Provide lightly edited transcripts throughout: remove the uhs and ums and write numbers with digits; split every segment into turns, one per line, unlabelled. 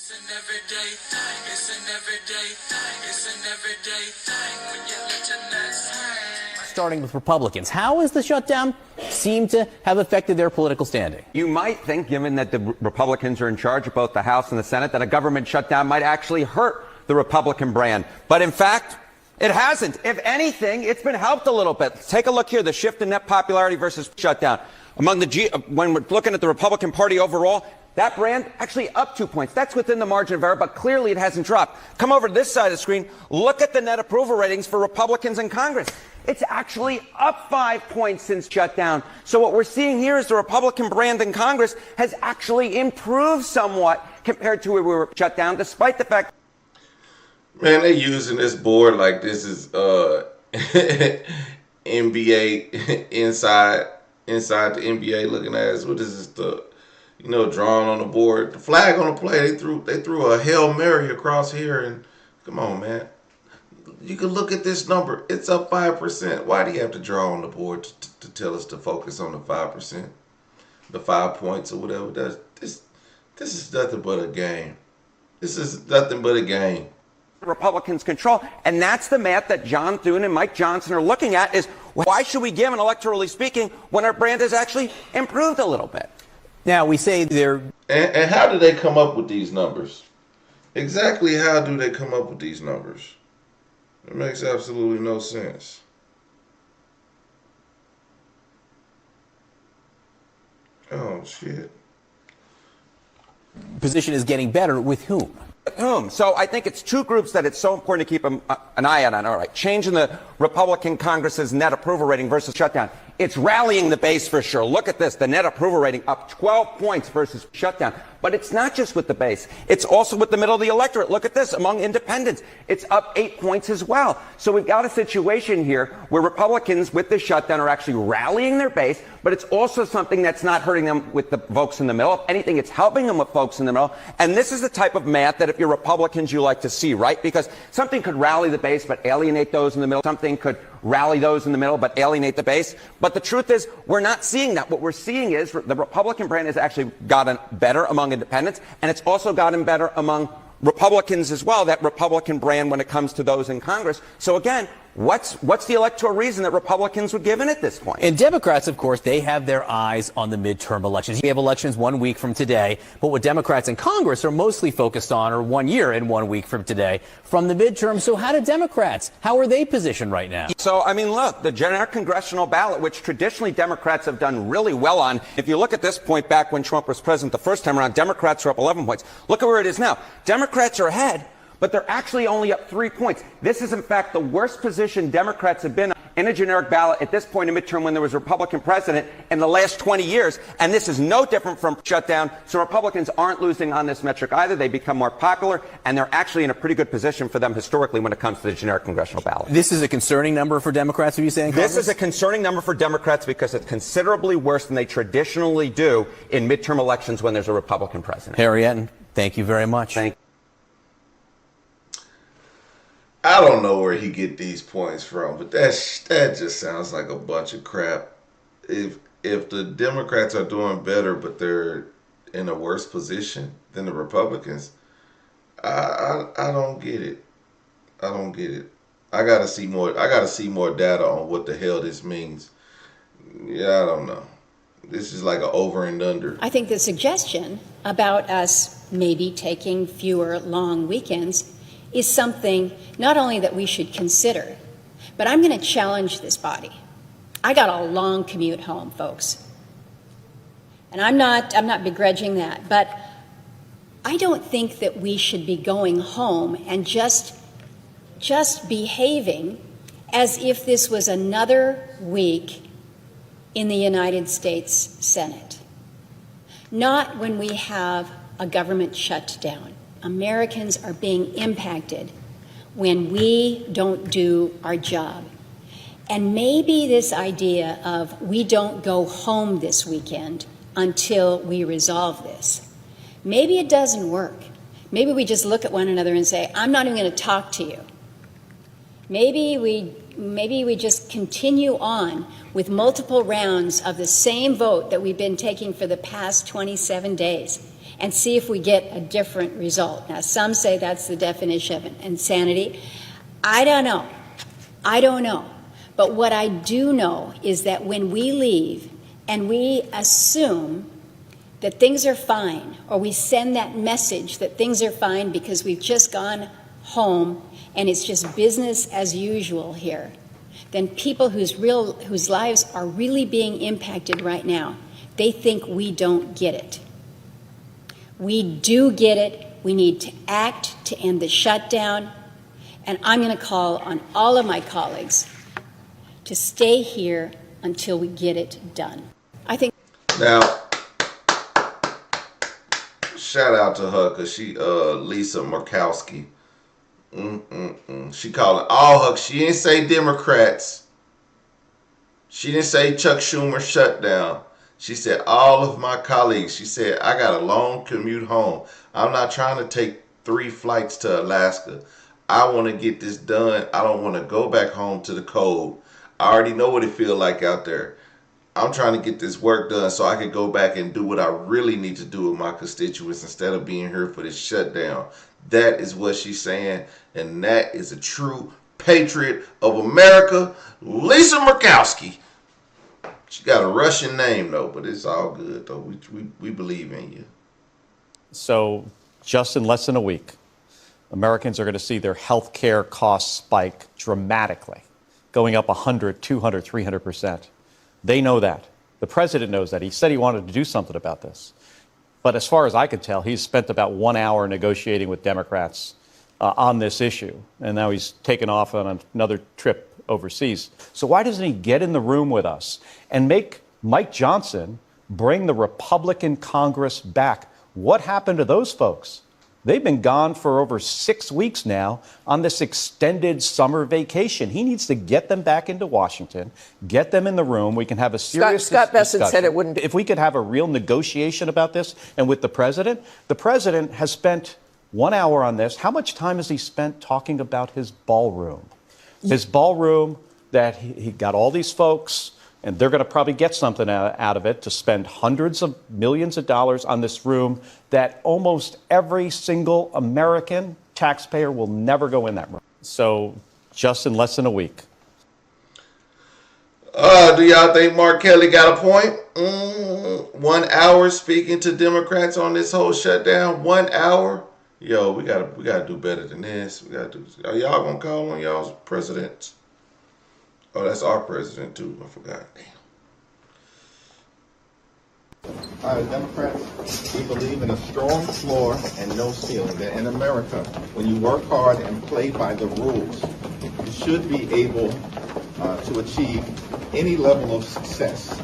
It's an everyday thing. It's an everyday thing. It's an everyday thing when you let your nuts hang.
Starting with Republicans, how has the shutdown seemed to have affected their political standing?
You might think, given that the Republicans are in charge of both the House and the Senate, that a government shutdown might actually hurt the Republican brand. But in fact, it hasn't. If anything, it's been helped a little bit. Take a look here, the shift in net popularity versus shutdown. When we're looking at the Republican Party overall, that brand actually up 2 points. That's within the margin of error, but clearly it hasn't dropped. Come over to this side of the screen. Look at the net approval ratings for Republicans in Congress. It's actually up 5 points since shutdown. So what we're seeing here is the Republican brand in Congress has actually improved somewhat compared to where we were shut down, despite the fact.
Man, they're using this board like this is NBA inside the NBA looking at us. What is this? Drawn on the board. The flag on the play. They threw a Hail Mary across here, and come on, man. You can look at this number. It's up 5%. Why do you have to draw on the board to tell us to focus on the 5%, the 5 points or whatever? This is nothing but a game. This is nothing but a game.
Republicans control, and that's the math that John Thune and Mike Johnson are looking at, is why should we give, and electorally speaking, when our brand has actually improved a little bit?
Now, we say they're...
And how do they come up with these numbers? Exactly how do they come up with these numbers? It makes absolutely no sense. Oh, shit.
Position is getting better with whom?
So I think it's two groups that it's so important to keep an eye out on. All right, changing the Republican Congress's net approval rating versus shutdown. It's rallying the base for sure. Look at this, the net approval rating up 12 points versus shutdown. But it's not just with the base. It's also with the middle of the electorate. Look at this, among independents. It's up 8 points as well. So we've got a situation here where Republicans with the shutdown are actually rallying their base, but it's also something that's not hurting them with the folks in the middle. If anything, it's helping them with folks in the middle. And this is the type of math that if you're Republicans, you like to see, right? Because something could rally the base but alienate those in the middle. Something could rally those in the middle but alienate the base. But the truth is, we're not seeing that. What we're seeing is the Republican brand has actually gotten better among independents, and it's also gotten better among Republicans as well, that Republican brand when it comes to those in Congress. So again, what's the electoral reason that Republicans would give in at this point?
And Democrats, of course, they have their eyes on the midterm elections. We have elections 1 week from today, but what Democrats in Congress are mostly focused on are 1 year and 1 week from today from the midterm. So how are they positioned right now?
So, I mean, look, the generic congressional ballot, which traditionally Democrats have done really well on. If you look at this point back when Trump was president the first time around, Democrats are up 11 points. Look at where it is now. Democrats are ahead, but they're actually only up 3 points. This is, in fact, the worst position Democrats have been in a generic ballot at this point in midterm when there was a Republican president in the last 20 years. And this is no different from shutdown. So Republicans aren't losing on this metric either. They become more popular, and they're actually in a pretty good position for them historically when it comes to the generic congressional ballot.
This is a concerning number for Democrats, are you saying?
This is a concerning number for Democrats because it's considerably worse than they traditionally do in midterm elections when there's a Republican president.
Harry Etten, thank you very much.
Thank you.
I don't know where he get these points from, but that just sounds like a bunch of crap. If the Democrats are doing better, but they're in a worse position than the Republicans, I don't get it. I don't get it. I gotta see more. I gotta see more data on what the hell this means. Yeah, I don't know. This is like an over and under.
I think the suggestion about us maybe taking fewer long weekends is something not only that we should consider, but I'm going to challenge this body. I got a long commute home, folks. And I'm not begrudging that, but I don't think that we should be going home and just behaving as if this was another week in the United States Senate. Not when we have a government shutdown. Americans are being impacted when we don't do our job. And maybe this idea of we don't go home this weekend until we resolve this, maybe it doesn't work. Maybe we just look at one another and say, I'm not even going to talk to you. Maybe we just continue on with multiple rounds of the same vote that we've been taking for the past 27 days. and see if we get a different result. Now, some say that's the definition of insanity. I don't know. I don't know. But what I do know is that when we leave and we assume that things are fine, or we send that message that things are fine because we've just gone home and it's just business as usual here, then people whose lives are really being impacted right now, they think we don't get it. We do get it. We need to act to end the shutdown. And I'm going to call on all of my colleagues to stay here until we get it done. I think.
Now, shout out to her because she, Lisa Murkowski. She called it all her. She didn't say Democrats. She didn't say Chuck Schumer shutdown. She said all of my colleagues. She said, I got a long commute home. I'm not trying to take 3 flights to Alaska. I want to get this done. I don't want to go back home to the cold. I already know what it feels like out there. I'm trying to get this work done so I can go back and do what I really need to do with my constituents instead of being here for this shutdown. That is what she's saying, and that is a true patriot of America, Lisa Murkowski. She got a Russian name, though, but it's all good, though. We believe in you.
So just in less than a week, Americans are going to see their health care costs spike dramatically, going up 100, 200, 300%. They know that. The president knows that. He said he wanted to do something about this. But as far as I could tell, he's spent about 1 hour negotiating with Democrats on this issue. And now he's taken off on another trip overseas. So why doesn't he get in the room with us and make Mike Johnson bring the Republican Congress back? What happened to those folks? They've been gone for over 6 weeks now on this extended summer vacation. He needs to get them back into Washington, get them in the room. We can have a serious
Scott
discussion.
Bessent said it wouldn't.
If we could have a real negotiation about this, and with the president has spent 1 hour on this. How much time has he spent talking about his ballroom? His ballroom that he got all these folks, and they're going to probably get something out of it, to spend hundreds of millions of dollars on this room that almost every single American taxpayer will never go in that room. So just in less than a week.
Do y'all think Mark Kelly got a point? 1 hour speaking to Democrats on this whole shutdown. 1 hour. Yo, we gotta do better than this. Are y'all gonna call on y'all's presidents? Oh, that's our president too. I forgot. Damn.
Democrats, we believe in a strong floor and no ceiling. That in America, when you work hard and play by the rules, you should be able to achieve any level of success.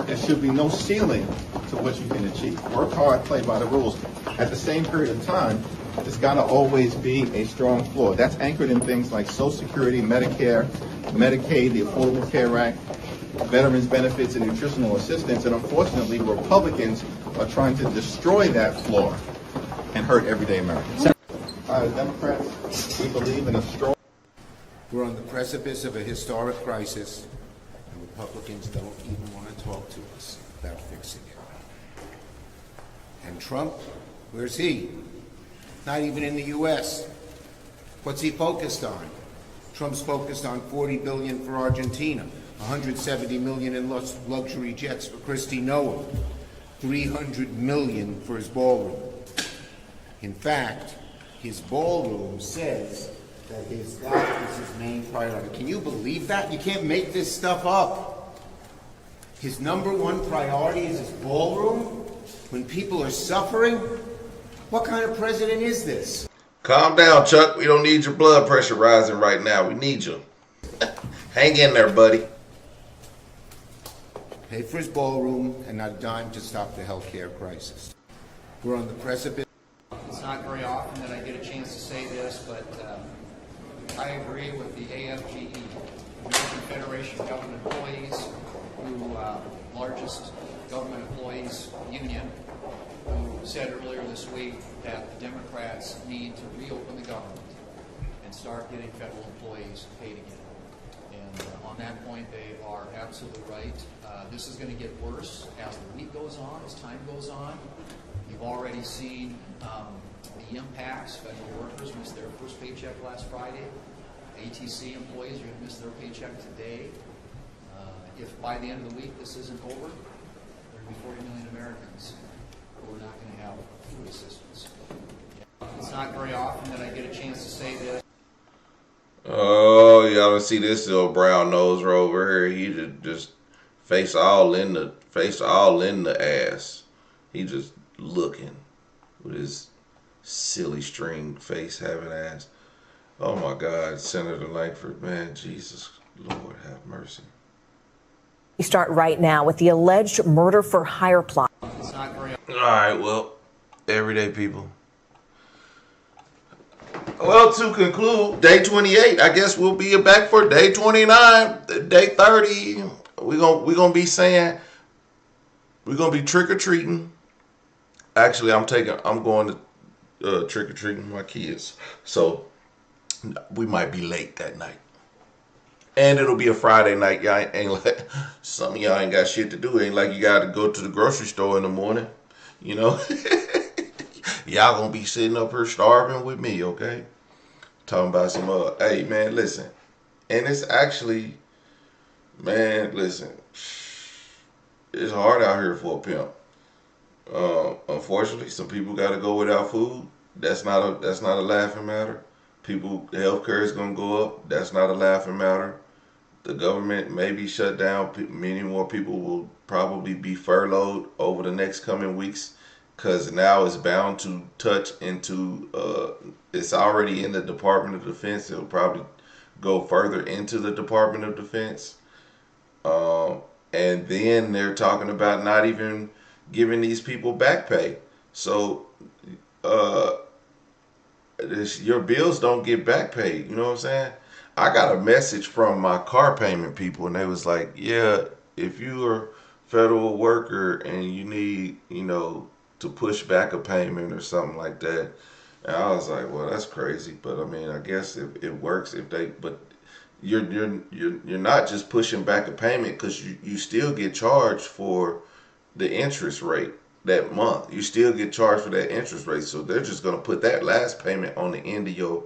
There should be no ceiling to what you can achieve. Work hard, play by the rules. At the same period of time, there's got to always be a strong floor. That's anchored in things like Social Security, Medicare, Medicaid, the Affordable Care Act, veterans benefits, and nutritional assistance. And unfortunately, Republicans are trying to destroy that floor and hurt everyday Americans. Democrats, we believe in a strong...
We're on the precipice of a historic crisis, and Republicans don't even want to talk to us about fixing it. And Trump, where's he? Not even in the U.S. What's he focused on? Trump's focused on $40 billion for Argentina, $170 million in luxury jets for Kristi Noem, $300 million for his ballroom. In fact, his ballroom says that that is his main priority. Can you believe that? You can't make this stuff up. His number one priority is his ballroom when people are suffering? What kind of president is this?
Calm down, Chuck. We don't need your blood pressure rising right now. We need you. Hang in there, buddy.
Pay for his ballroom and not a dime to stop the health care crisis. We're on the precipice.
It's not very often that I get a chance to say this, but I agree with the AFGE, American Federation of Government Employees, who largest government employees union, who said earlier this week that the Democrats need to reopen the government and start getting federal employees paid again. And on that point, they are absolutely right. This is going to get worse as the week goes on, as time goes on. You've already seen the impacts. Federal workers missed their first paycheck last Friday. ATC employees are going to miss their paycheck today. If by the end of the week this isn't over, there will be 40 million Americans who are not going to have food assistance. It's not very often that I get a chance to say this.
Oh, y'all don't see this little brown nose over here. He just face all in the ass. He just looking with his silly string face having ass. Oh my God, Senator Langford, man, Jesus, Lord have mercy.
We start right now with the alleged murder for hire plot.
It's not very.
All right, well, everyday people. Well, to conclude, day 28, I guess we'll be back for day 29, day 30. We're gonna be saying we're gonna be trick or treating. Actually, I'm going to trick or treating with my kids, so we might be late that night. And it'll be a Friday night. Y'all ain't like some of y'all ain't got shit to do. Ain't like you got to go to the grocery store in the morning, you know. Y'all gonna be sitting up here starving with me, okay? Talking about some hey man, listen. And it's actually, man, listen. It's hard out here for a pimp. Unfortunately, some people got to go without food. That's not a laughing matter. Healthcare is gonna go up. That's not a laughing matter. The government may be shut down. Many more people will probably be furloughed over the next coming weeks, because now it's bound to touch into, it's already in the Department of Defense. It'll probably go further into the Department of Defense. And then they're talking about not even giving these people back pay. So your bills don't get back paid. You know what I'm saying? I got a message from my car payment people, and they was like, yeah, if you are a federal worker and you need, to push back a payment or something like that. And I was like, well, that's crazy. But I mean, I guess it works but you're not just pushing back a payment, because you still get charged for the interest rate that month. You still get charged for that interest rate. So they're just going to put that last payment on the end of your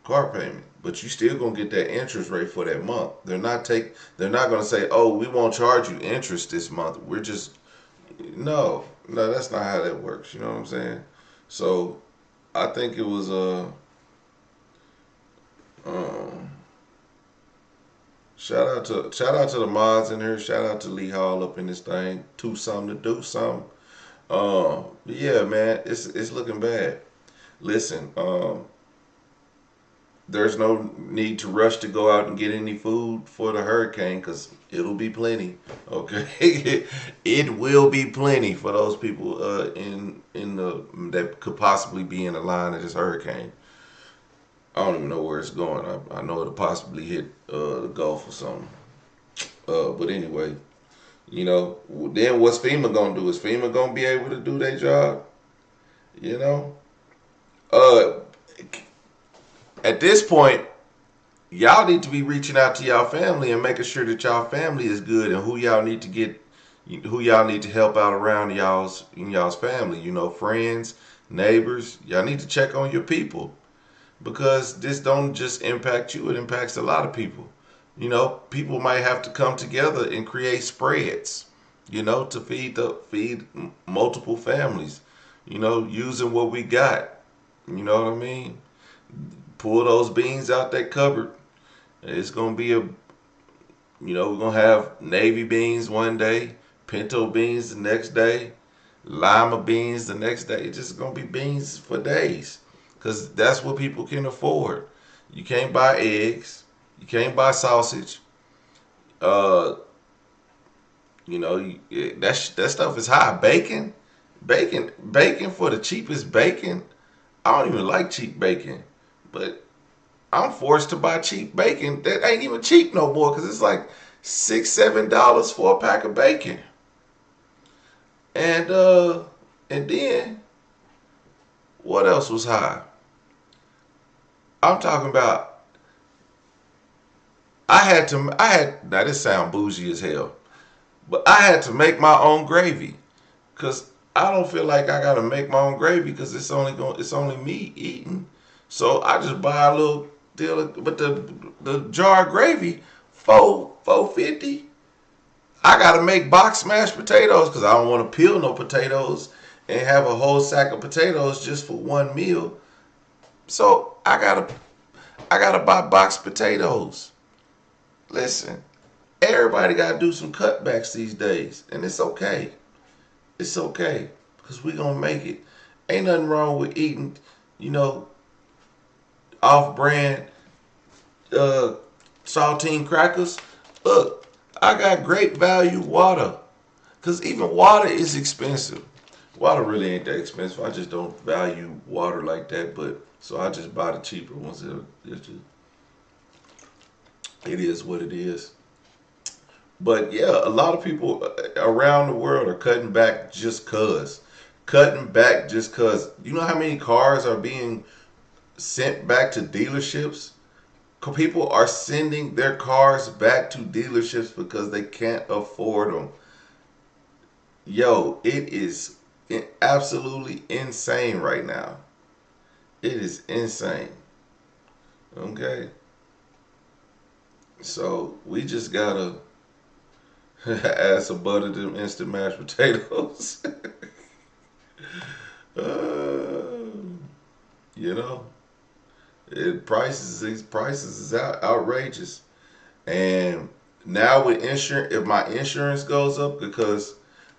car payment, but you still gonna get that interest rate for that month. They're not gonna say, oh, we won't charge you interest this month. We're just no, that's not how that works. You know what I'm saying? So I think it was shout out to the mods in here. Shout out to Lee Hall up in this thing. Do something to do something. Yeah, man, it's looking bad. Listen, there's no need to rush to go out and get any food for the hurricane, because it'll be plenty. Okay, it will be plenty for those people that could possibly be in the line of this hurricane. I don't even know where it's going. I know it'll possibly hit the Gulf or something. But anyway, then what's FEMA gonna do? Is FEMA gonna be able to do their job? At this point, y'all need to be reaching out to y'all family and making sure that y'all family is good, and who y'all need to help out around y'all's family. Friends, neighbors. Y'all need to check on your people, because this don't just impact you; it impacts a lot of people. People might have to come together and create spreads, to feed multiple families. Using what we got. You know what I mean? Pull those beans out that cupboard. It's going to be we're going to have navy beans one day, pinto beans the next day, lima beans the next day. It's just going to be beans for days, because that's what people can afford. You can't buy eggs. You can't buy sausage. That stuff is high. Bacon for the cheapest bacon. I don't even like cheap bacon, but I'm forced to buy cheap bacon that ain't even cheap no more, because it's like $6-7 for a pack of bacon. And then what else was high? I'm talking about now this sound bougie as hell, but I had to make my own gravy, because I don't feel like I gotta make my own gravy, because it's only me eating. So I just buy a little deal, but the jar of gravy, $4.50. I gotta make box mashed potatoes because I don't want to peel no potatoes and have a whole sack of potatoes just for one meal. So I gotta buy boxed potatoes. Listen, everybody gotta do some cutbacks these days, and it's okay. It's okay, because we gonna make it. Ain't nothing wrong with eating, off-brand saltine crackers. Look, I got great value water, because even water is expensive. Water really ain't that expensive. I just don't value water like that, but so I just buy the cheaper ones. It is what it is. But yeah, a lot of people around the world are cutting back just cause. Cutting back just cause. You know how many cars are being sent back to dealerships? People are sending their cars back to dealerships because they can't afford them. Yo, it is absolutely insane right now. It is insane. Okay? So we just gotta add some butter to them instant mashed potatoes. You know, prices is outrageous. And now with insurance, if my insurance goes up, because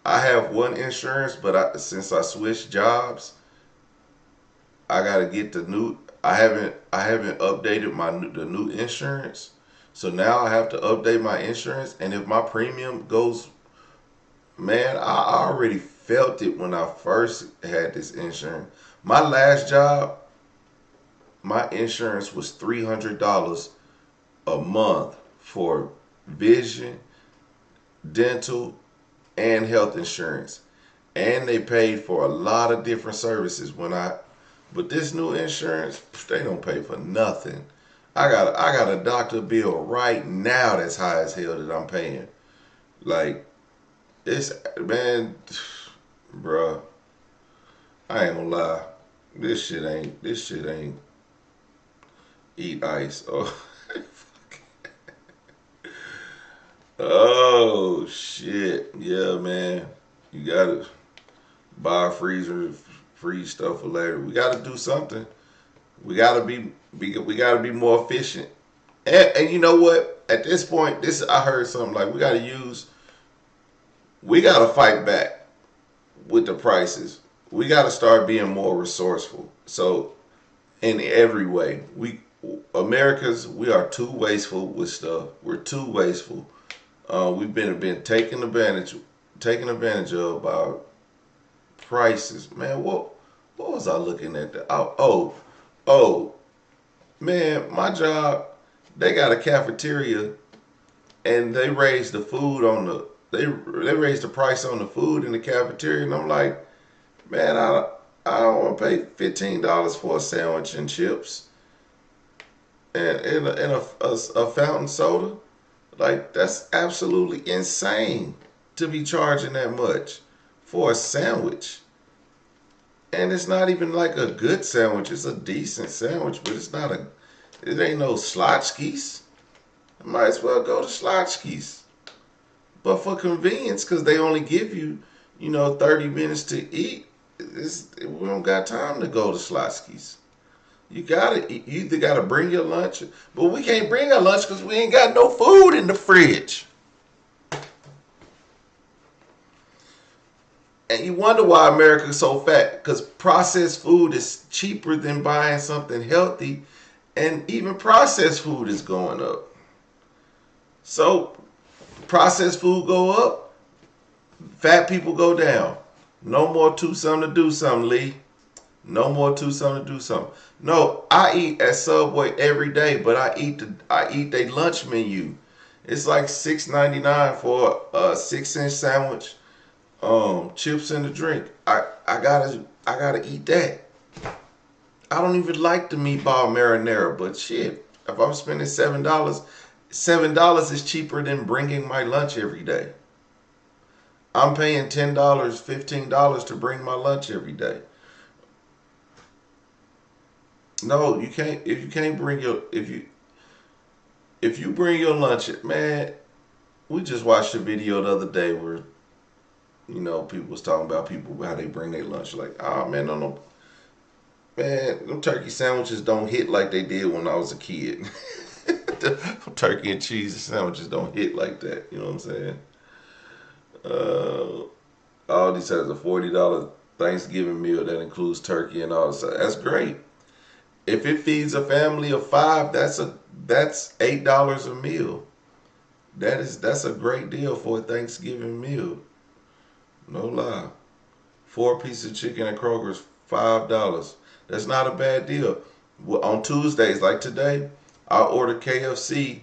I have one insurance, but since I switched jobs, I gotta get the new. I haven't updated the new insurance, so now I have to update my insurance. And if my premium goes, man, I already felt it when I first had this insurance. My last job, my insurance was $300 a month for vision, dental, and health insurance, and they paid for a lot of different services. But this new insurance, they don't pay for nothing. I got a doctor bill right now that's high as hell that I'm paying. Like, it's, man, bruh, I ain't gonna lie. This shit ain't eat ice. Oh, oh shit. Yeah, man. You gotta buy a freezer, freeze stuff for later. We gotta do something. We gotta be more efficient. And you know what? At this point, I heard something like we gotta fight back with the prices. We gotta start being more resourceful. So in every way, we are too wasteful with stuff. We're too wasteful. We've been taken advantage of by prices. Man, what was I looking at? Oh, man, my job, they got a cafeteria, and they raised the food on they raised the price on the food in the cafeteria, and I'm like, man, I don't want to pay $15 for a sandwich and chips and a fountain soda. Like, that's absolutely insane to be charging that much for a sandwich. And it's not even like a good sandwich. It's a decent sandwich, but it ain't no Schlotchkis. I might as well go to Schlotchkis. But for convenience, because they only give you, 30 minutes to eat, we don't got time to go to Schlotchkis. You either gotta bring your lunch, but we can't bring our lunch because we ain't got no food in the fridge. And you wonder why America's so fat, because processed food is cheaper than buying something healthy, and even processed food is going up. So processed food go up, fat people go down. No more too something to do something, Lee. No more too something to do something. No, I eat at Subway every day, but I eat their lunch menu. It's like $6.99 for a 6-inch sandwich, chips and a drink. I gotta eat that. I don't even like the meatball marinara, but shit, if I'm spending $7, $7 is cheaper than bringing my lunch every day. I'm paying $10, $15 to bring my lunch every day. No, you can't. If you can't bring your if you bring your lunch, man. We just watched a video the other day where people was talking about people how they bring their lunch. Like, oh man, no, man, them turkey sandwiches don't hit like they did when I was a kid. The turkey and cheese sandwiches don't hit like that. You know what I'm saying? Aldi says a $40 Thanksgiving meal that includes turkey and all this. That's great. If it feeds a family of 5, that's $8 a meal. That's a great deal for a Thanksgiving meal. No lie. 4 pieces of chicken at Kroger's, $5. That's not a bad deal. On Tuesdays, like today, I order KFC.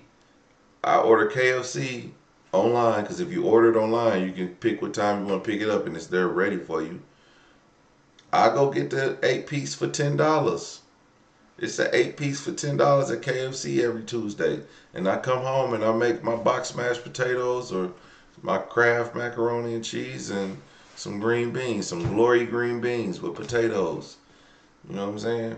Online, because if you order it online, you can pick what time you want to pick it up, and it's there ready for you. I go get the 8-piece for $10. It's an 8-piece for $10 at KFC every Tuesday. And I come home and I make my box mashed potatoes or my Kraft macaroni and cheese and some green beans, some glory green beans with potatoes. You know what I'm saying?